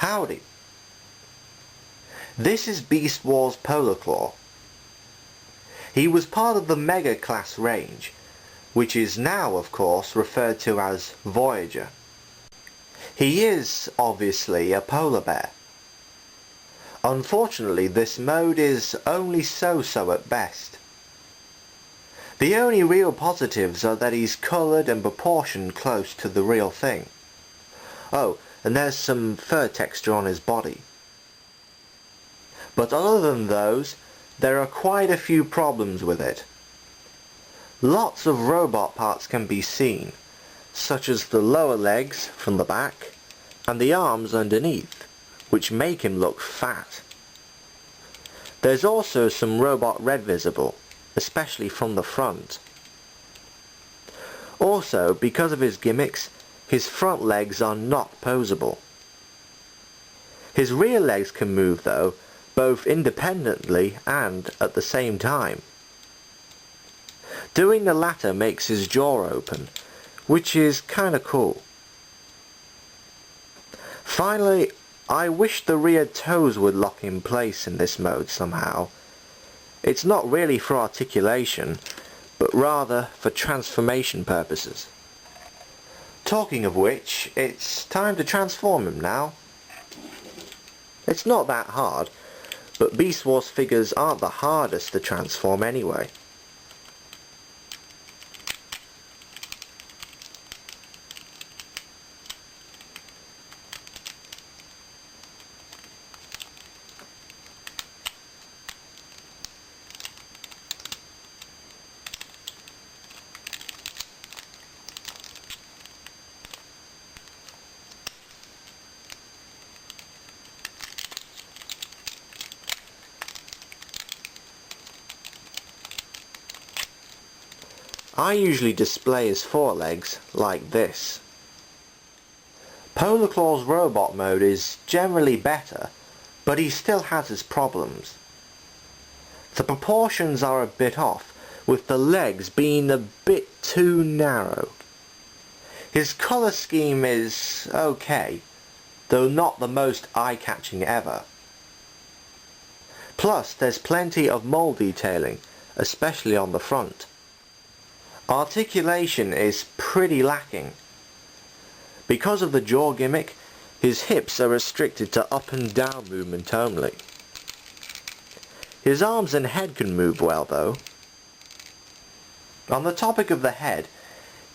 Howdy! This is Beast Wars Polar Claw. He was part of the Mega Class range, which is now, of course, referred to as Voyager. He is, obviously, a polar bear. Unfortunately, this mode is only so-so at best. The only real positives are that he's coloured and proportioned close to the real thing. Oh, and there's some fur texture on his body. But other than those, there are quite a few problems with it. Lots of robot parts can be seen, such as the lower legs from the back and the arms underneath, which make him look fat. There's also some robot red visible, especially from the front. Also, because of his gimmicks, his front legs are not posable. His rear legs can move though, both independently and at the same time. Doing the latter makes his jaw open, which is kinda cool. Finally, I wish the rear toes would lock in place in this mode somehow. It's not really for articulation, but rather for transformation purposes. Talking of which, it's time to transform him now. It's not that hard, but Beast Wars figures aren't the hardest to transform anyway. I usually display his forelegs like this. Polar Claw's robot mode is generally better, but he still has his problems. The proportions are a bit off, with the legs being a bit too narrow. His colour scheme is okay, though not the most eye-catching ever. Plus, there's plenty of mold detailing, especially on the front. Articulation is pretty lacking. Because of the jaw gimmick, his hips are restricted to up and down movement only. His arms and head can move well though. On the topic of the head,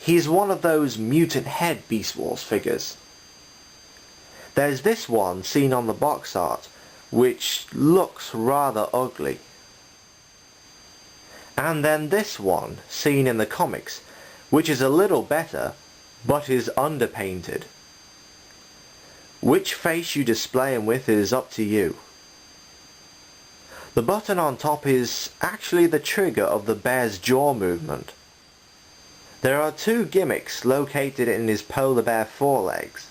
he's one of those mutant head Beast Wars figures. There's this one seen on the box art, which looks rather ugly. And then this one, seen in the comics, which is a little better, but is underpainted. Which face you display him with is up to you. The button on top is actually the trigger of the bear's jaw movement. There are two gimmicks located in his polar bear forelegs.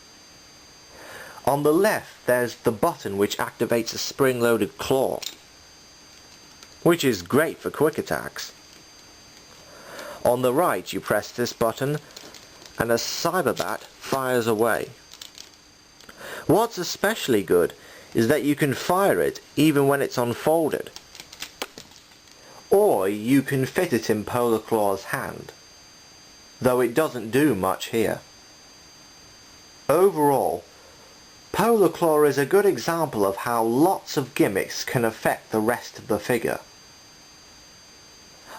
On the left there's the button which activates a spring-loaded claw, which is great for quick attacks. On the right you press this button and a cyberbat fires away. What's especially good is that you can fire it even when it's unfolded. Or you can fit it in Polar Claw's hand, though it doesn't do much here. Overall, Polar Claw is a good example of how lots of gimmicks can affect the rest of the figure.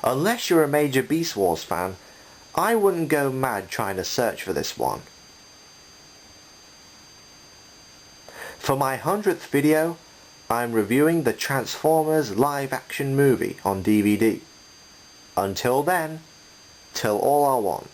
Unless you're a major Beast Wars fan, I wouldn't go mad trying to search for this one. For my 100th video, I'm reviewing the Transformers live-action movie on DVD. Until then, till all are one.